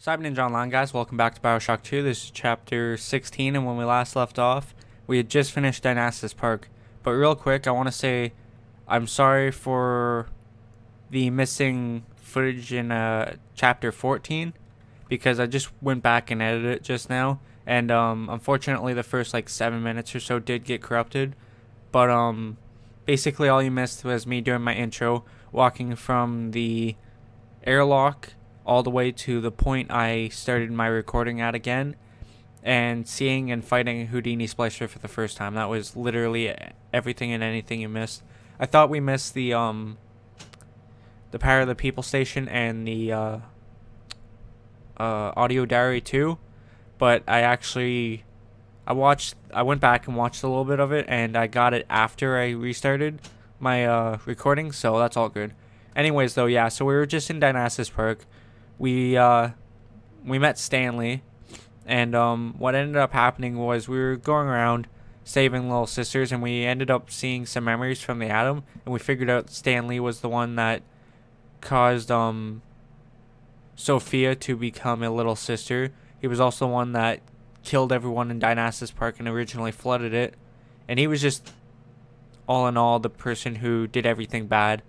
Cyber Ninja Online, guys. Welcome back to Bioshock 2. This is chapter 16, and when we last left off, we had just finished Dynastasis Park. But real quick, I want to say I'm sorry for the missing footage in chapter 14, because I just went back and edited it just now, and unfortunately the first like 7 minutes or so did get corrupted. But basically all you missed was me doing my intro, walking from the airlock all the way to the point I started my recording at again, and seeing and fighting Houdini Splicer for the first time. That was literally everything and anything you missed. I thought we missed the Power of the People station and the audio diary too, but I went back and watched a little bit of it, and I got it after I restarted my recording, so that's all good. Anyways, though, yeah, so we were just in Dynastasis Park. We met Stanley, and what ended up happening was we were going around saving little sisters, and we ended up seeing some memories from the Atom, and we figured out Stanley was the one that caused Sophia to become a little sister. He was also the one that killed everyone in Dynastasis Park and originally flooded it, and he was just all in all the person who did everything bad.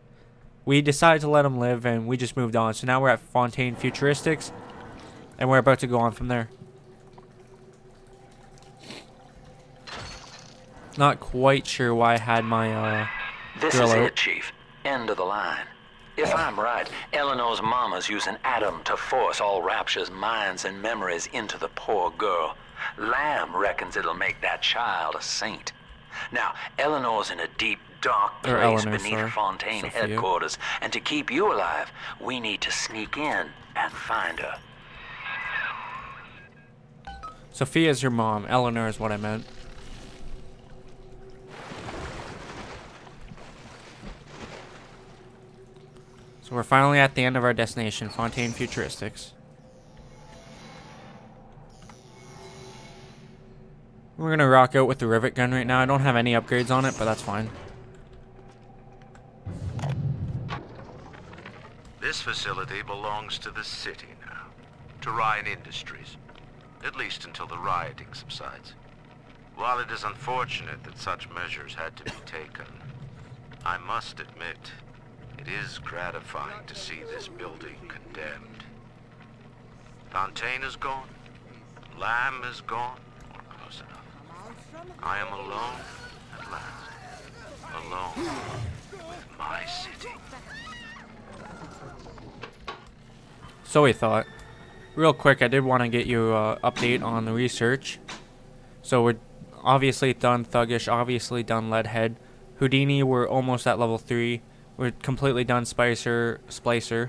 We decided to let him live, and we just moved on. So now we're at Fontaine Futuristics, and we're about to go on from there. Not quite sure why I had my This drill is out. it, Chief. End of the line. If I'm right, Eleanor's mama's using Adam to force all Rapture's minds and memories into the poor girl. Lamb reckons it'll make that child a saint. Now, Eleanor's in a deep, dark place beneath Fontaine Sophia. headquarters, and to keep you alive, we need to sneak in and find her. Sophia's your mom. Eleanor is what I meant. So we're finally at the end of our destination, Fontaine Futuristics. We're gonna rock out with the rivet gun right now. I don't have any upgrades on it, but that's fine. This facility belongs to the city now, to Ryan Industries, at least until the rioting subsides. While it is unfortunate that such measures had to be taken, I must admit, it is gratifying to see this building condemned. Fontaine is gone, Lamb is gone, or close enough. I am alone at last, alone with my city. So we thought. Real quick, I did want to get you an update on the research. So we're obviously done Thuggish, obviously done Leadhead. Houdini, we're almost at level 3. We're completely done Spider Splicer.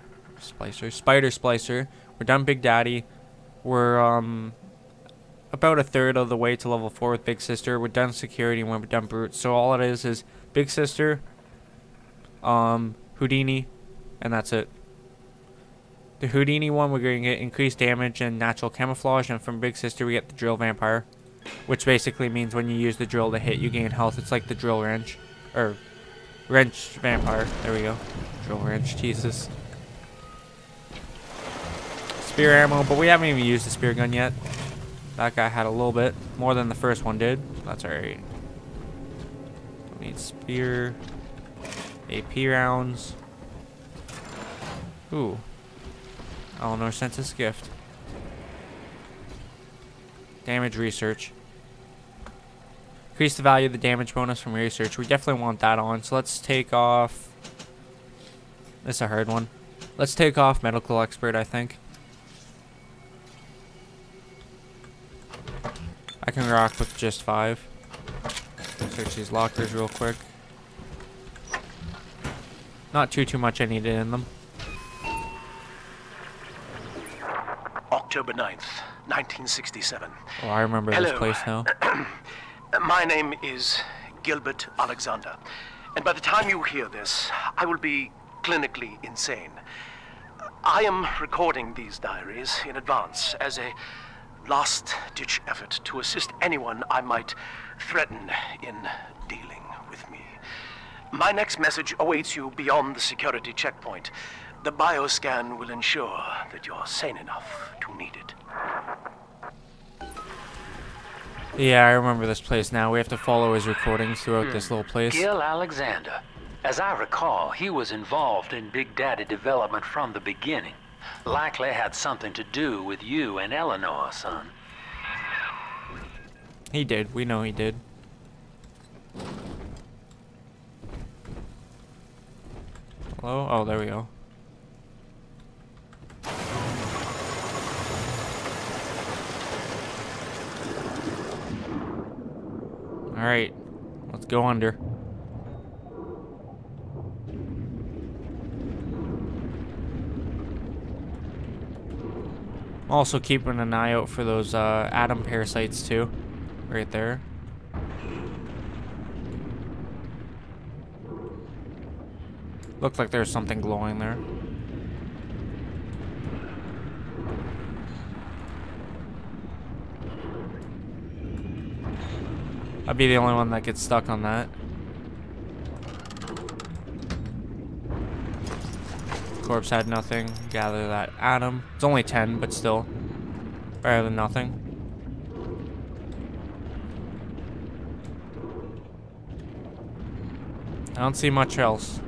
We're done Big Daddy. We're about a third of the way to level 4 with Big Sister. We're done Security, and we're done Brute. So all it is Big Sister, Houdini, and that's it. The Houdini one, we're going to get increased damage and natural camouflage, and from Big Sister we get the Drill Vampire, which basically means when you use the drill to hit, you gain health. It's like the Drill Wrench, or Wrench Vampire. There we go. Drill Wrench, Jesus. Spear ammo, but we haven't even used the spear gun yet. That guy had a little bit, more than the first one did. That's alright. Don't need spear. AP rounds. Ooh. Eleanor sent us a gift. Damage research. Increase the value of the damage bonus from research. We definitely want that on. So let's take off. This is a hard one. Let's take off medical expert, I think. I can rock with just 5. Search these lockers real quick. Not too much I needed in them. October 9th, 1967. Oh, I remember this place now. My name is Gilbert Alexander, and by the time you hear this, I will be clinically insane. I am recording these diaries in advance as a last-ditch effort to assist anyone I might threaten in dealing with me. My next message awaits you beyond the security checkpoint. The bioscan will ensure that you're sane enough to need it. Yeah, I remember this place now. We have to follow his recordings throughout this little place. Gil Alexander. As I recall, he was involved in Big Daddy development from the beginning. Likely had something to do with you and Eleanor, son. He did. We know he did. Hello? Oh, there we go. Alright. Let's go under. I'm also keeping an eye out for those atom parasites too. Right there. Looked like there's something glowing there. I'd be the only one that gets stuck on that. Corpse had nothing. Gather that atom. It's only 10, but still. Better than nothing. I don't see much else.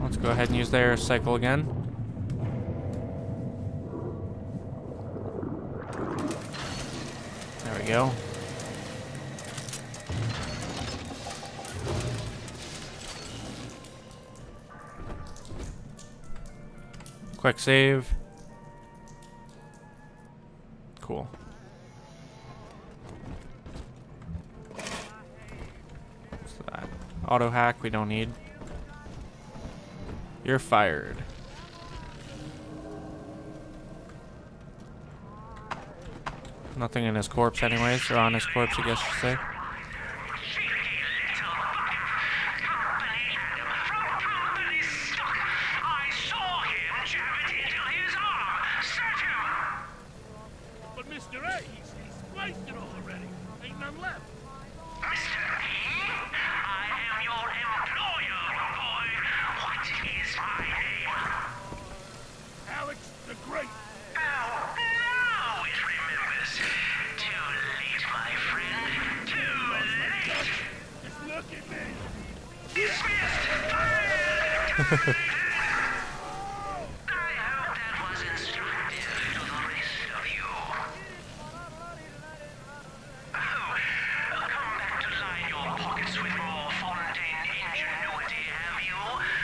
Let's go ahead and use the air cycle again. There we go. Quick save. Cool. What's that? Auto hack we don't need. You're fired. Nothing in his corpse anyways, or on his corpse I guess you say.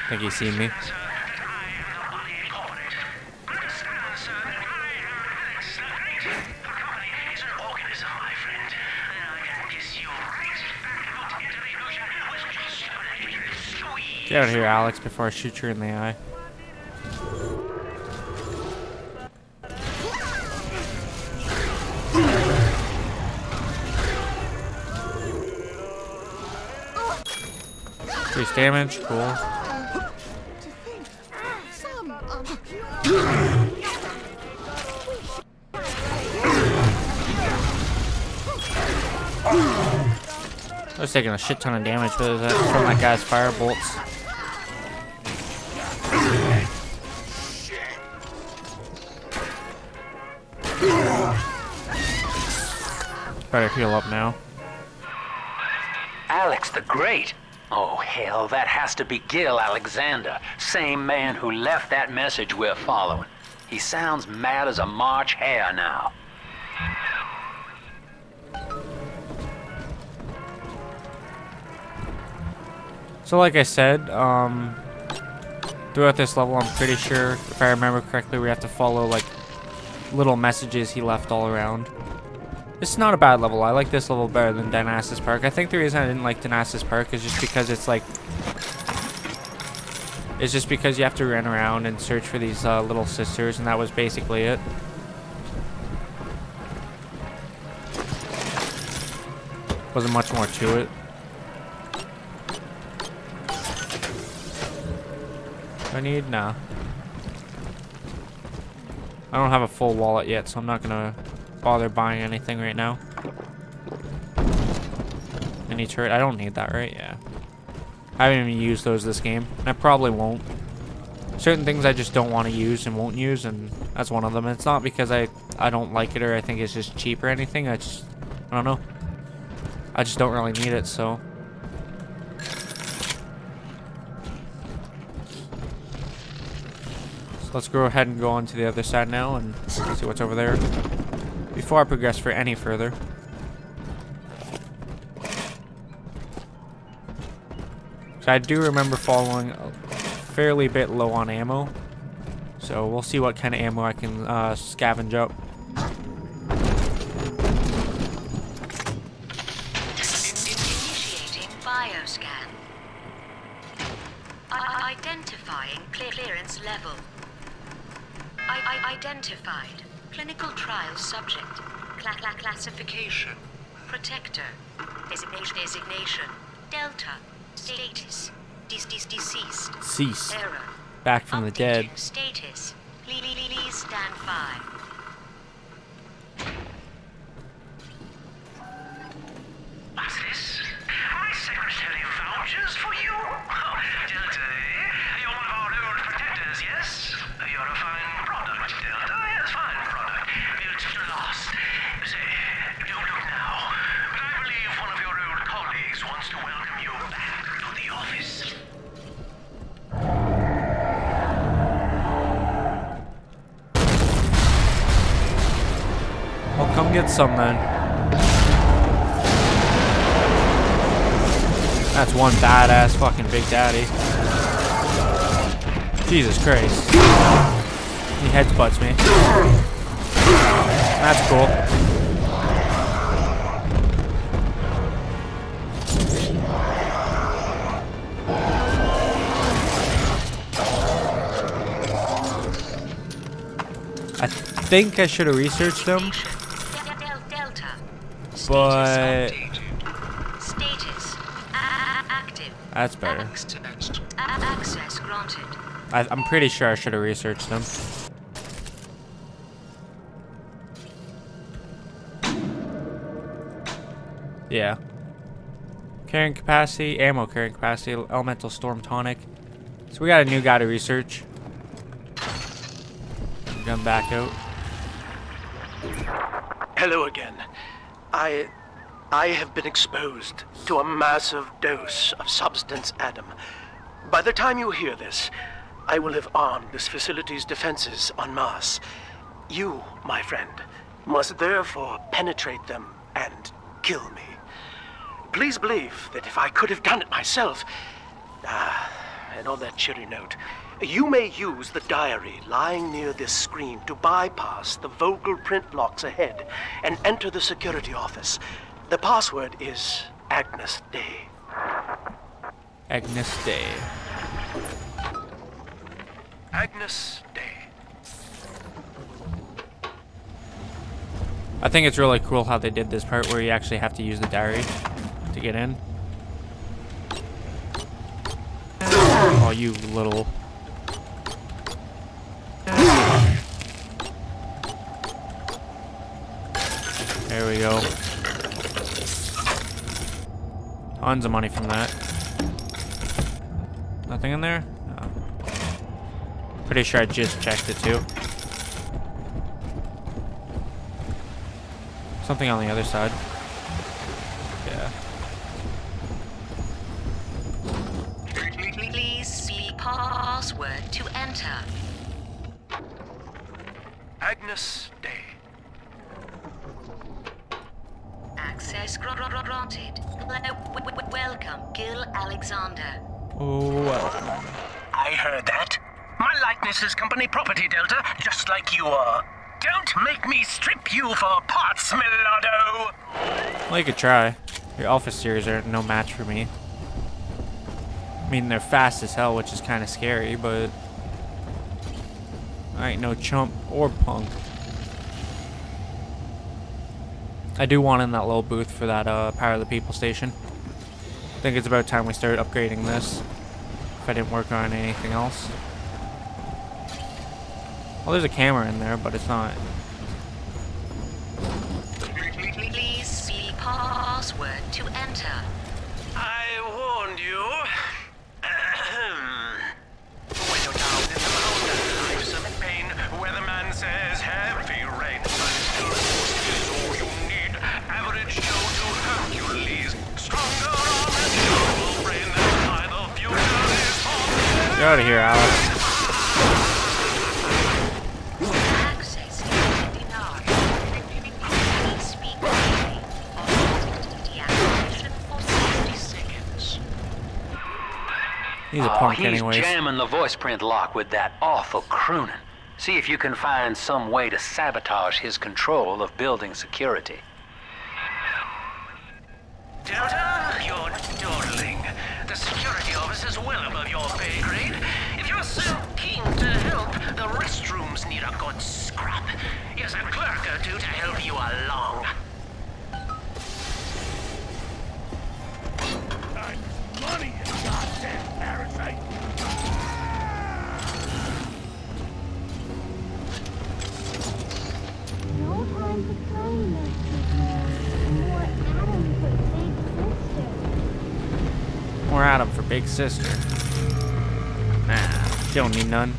Think he's seen me. Get out of here, Alex, before I shoot you in the eye. Increased damage, cool. I was taking a shit ton of damage from that guy's fire bolts. Better heal up now. Alex the Great? Oh, hell, that has to be Gil Alexander. Same man who left that message we're following. He sounds mad as a March hare now. So like I said, throughout this level, I'm pretty sure, if I remember correctly, we have to follow like little messages he left all around. It's not a bad level. I like this level better than Dynasis Park. I think the reason I didn't like Dynasis Park is just because it's like... It's just because you have to run around and search for these little sisters, and that was basically it. Wasn't much more to it. Do I need? Nah. I don't have a full wallet yet, so I'm not gonna bother buying anything right now. Mini turret. I don't need that, right? Yeah. I haven't even used those this game. And I probably won't. Certain things I just don't want to use and won't use, and that's one of them. It's not because I don't like it or I think it's just cheap or anything. I don't know. I just don't really need it, so. So let's go ahead and go on to the other side now and see what's over there before I progress for any further. So I do remember following a fairly bit low on ammo, so we'll see what kind of ammo I can scavenge up. Initiating bioscan. Identifying clearance level. Identified. Clinical trial subject. Classification. Protector. Designation. Delta. Status. Deceased. Ceased. Error. Back from the dead. Status. Please stand by. What's this? My secretary vouches for you? Oh, Delta, eh? You're one of our old protectors, yes? You're a fine product, Delta. Yes, fine product. Built to last. Say, don't look now, but I believe one of your old colleagues wants to welcome you back to the office. Well, come get some then. That's one badass fucking Big Daddy. Jesus Christ. He headbutts me. That's cool. I think I should have researched them, Delta. but Status. Active. that's better. Access granted. I'm pretty sure I should have researched them. Yeah. Carrying capacity, ammo carrying capacity, elemental storm tonic. So we got a new guy to research. Gun back out. Hello again. I have been exposed to a massive dose of substance Adam. By the time you hear this, I will have armed this facility's defenses en masse. You, my friend, must therefore penetrate them and kill me. Please believe that if I could have done it myself, and on that cheery note, you may use the diary lying near this screen to bypass the vocal print locks ahead and enter the security office. The password is Agnes Day. Agnes Day. Agnes Day. I think it's really cool how they did this part where you actually have to use the diary to get in. Oh, you little... There we go. Tons of money from that. Nothing in there? No. Pretty sure I just checked it too. Something on the other side. Yeah. Please speak password to enter. Agnes Day. Access granted. Welcome, Gil Alexander. Oh, well. I heard that. My likeness is company property, Delta, just like you are. Don't make me strip you for parts, Millardo! Well, you could try. Your Alpha series are no match for me. I mean, they're fast as hell, which is kind of scary, but I ain't no chump or punk. I do want in that little booth for that Power of the People station. I think it's about time we started upgrading this. If I didn't work on anything else. Well, there's a camera in there, but it's not. Please speak password to enter. find you. When you're down in the mountain, life's a pain. Weatherman says heavy rain. But still, is all you need. Average Joe to Hercules. Stronger arm and durable brain. That's why the future is on. Get out of here, Alex. Access denied. Please speak clearly. Deactivation for 60 seconds. He's a Oh, punk he's anyways. jamming the voice print lock with that awful crooning. See if you can find some way to sabotage his control of building security. Delta, you're dawdling. The security office is well above your pay grade. If you're so keen to help, the restrooms need a good scrub. Here's a clerk or two to help you along. Money, you goddamn parasite! No time for kindness. More Adam for Big Sister. More Adam for Big Sister. Nah, you don't need none.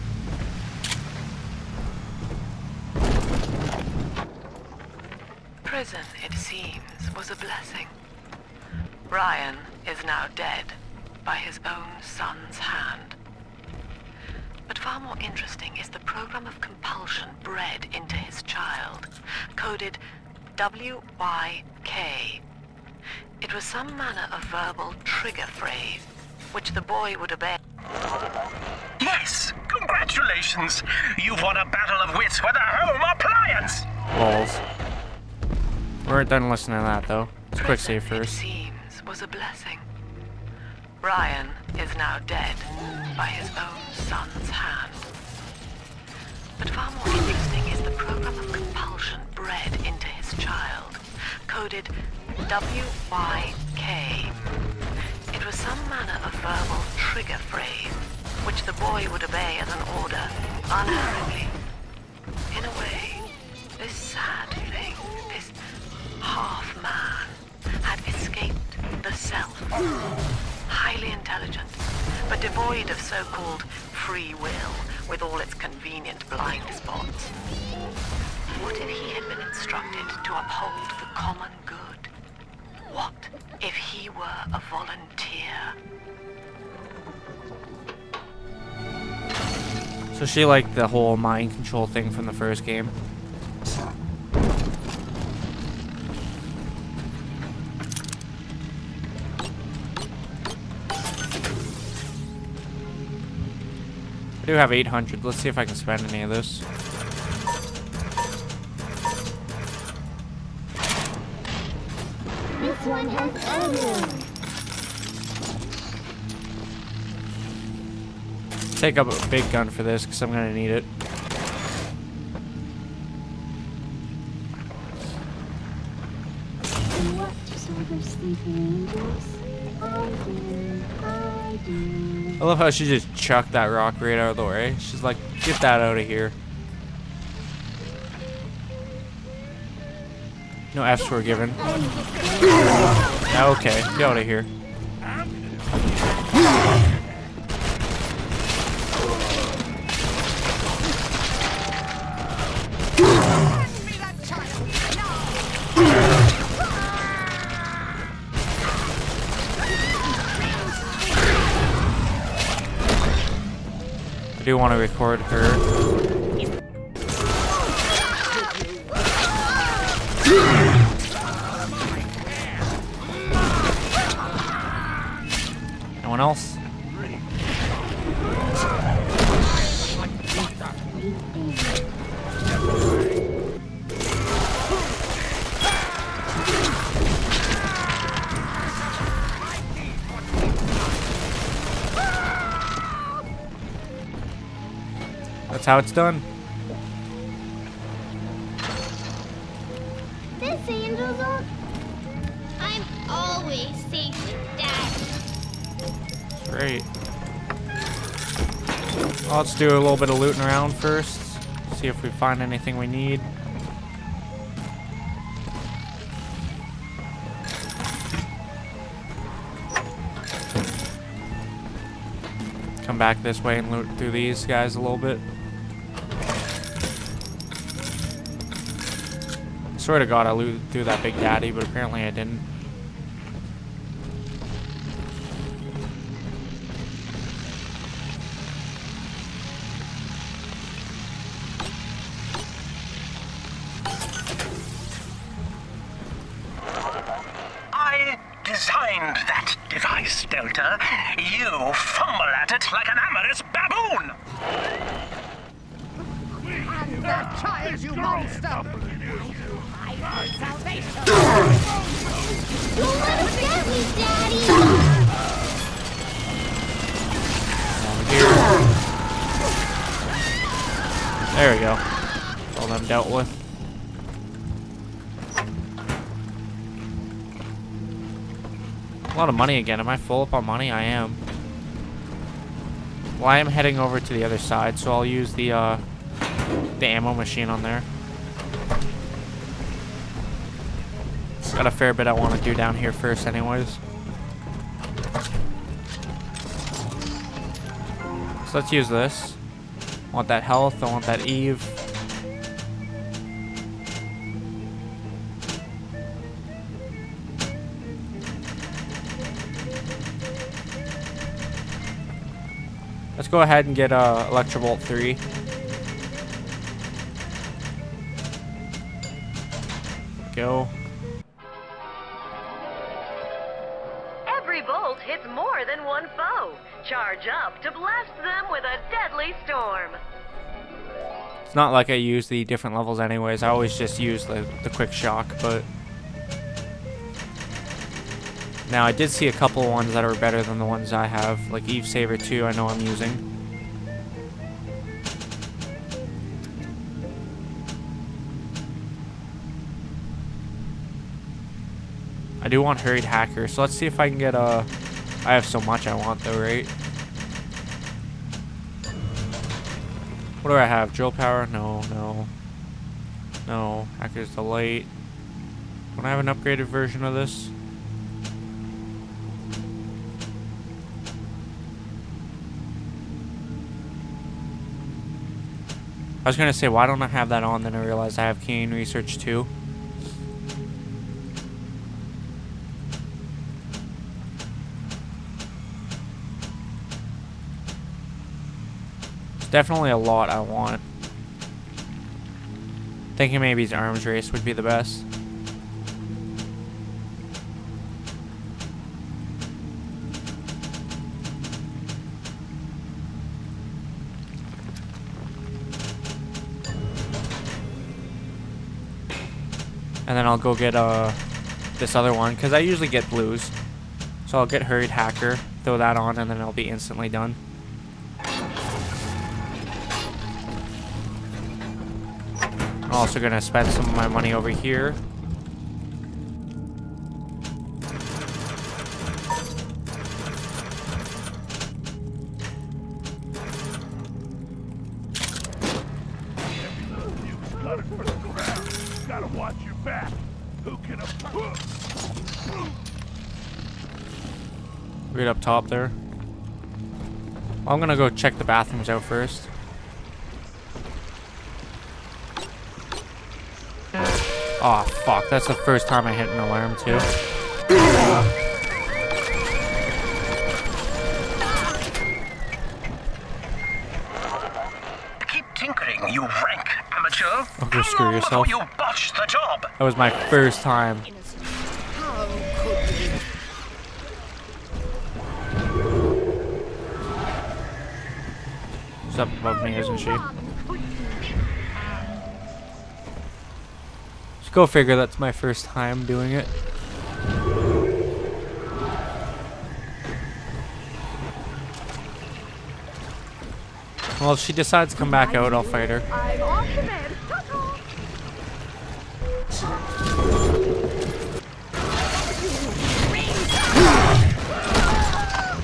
Prison, it seems, was a blessing. Ryan is now dead by his own son's hand. But far more interesting is the program of compulsion bred into his child, coded WYK. It was some manner of verbal trigger phrase, which the boy would obey. Yes! Congratulations! You've won a battle of wits with a home appliance! Balls. We weren't done listening to that though. Let's quick save Prison, it first. seems, was a blessing. Ryan is now dead by his own son's hand. But far more interesting is the program of compulsion bred into his child, coded WYK. It was some manner of verbal trigger phrase, which the boy would obey as an order, unerringly. In a way, this sad thing, this half-man, had escaped the self. Highly intelligent, but devoid of so-called free will, with all its convenient blind spots. What if he had been instructed to uphold the common good? What if he were a volunteer? So she liked the whole mind control thing from the first game. I do have 800. Let's see if I can spend any of this. This one has evidence. Take up a big gun for this because I'm gonna need it. What sort of sleeping angels? I do. I love how she just chucked that rock right out of the way. She's like, get that out of here. No F's were given. Yeah, okay, get out of here. I do want to record her. Anyone else? That's how it's done. This angel's on. I'm always safe with Dad. Great. Well, let's do a little bit of looting around first. See if we find anything we need. come back this way and loot through these guys a little bit. I swear to God I looted through that Big Daddy, but apparently I didn't. Designed that device, Delta. You fumble at it like an amorous baboon! And that child, you monster! I need salvation! Don't let us get me, Daddy! Here. There we go. All them dealt with. A lot of money again. Am I full up on money? I am. Well, I am heading over to the other side, so I'll use the ammo machine on there. Got a fair bit I want to do down here first anyways. So let's use this. I want that health. I want that Eve. Let's go ahead and get Electrobolt 3. Go. Every bolt hits more than one foe. Charge up to blast them with a deadly storm. It's not like I use the different levels anyways. I always just use the quick shock, but now I did see a couple of ones that are better than the ones I have, like Eve Saber 2 I know I'm using. I do want Hurried Hacker, so let's see if I can get I have so much I want though, right? What do I have? Drill Power? No, no. No. Hacker's Delight. Don't I have an upgraded version of this? I was gonna say, why don't I have that on? Then I realized I have Keen Research too. It's definitely a lot I want. Thinking maybe his Arms Race would be the best. And then I'll go get this other one, because I usually get blues. So I'll get Hurried Hacker, throw that on, and then I'll be instantly done. I'm also going to spend some of my money over here. Gotta watch your back. Who can afford? Right up top there. Well, I'm gonna go check the bathrooms out first. Oh fuck, that's the first time I hit an alarm too. Keep tinkering, you rank amateur. Oh, go screw yourself. You botched the job. That was my first time. She's up above me, isn't she? Just go figure, that's my first time doing it. Well, if she decides to come back out, I'll fight her. I'm off to bed.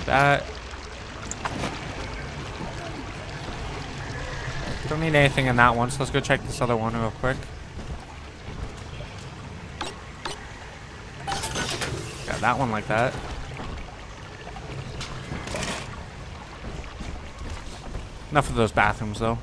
That. Don't need anything in that one, so let's go check this other one real quick. Got that one like that. Enough of those bathrooms, though.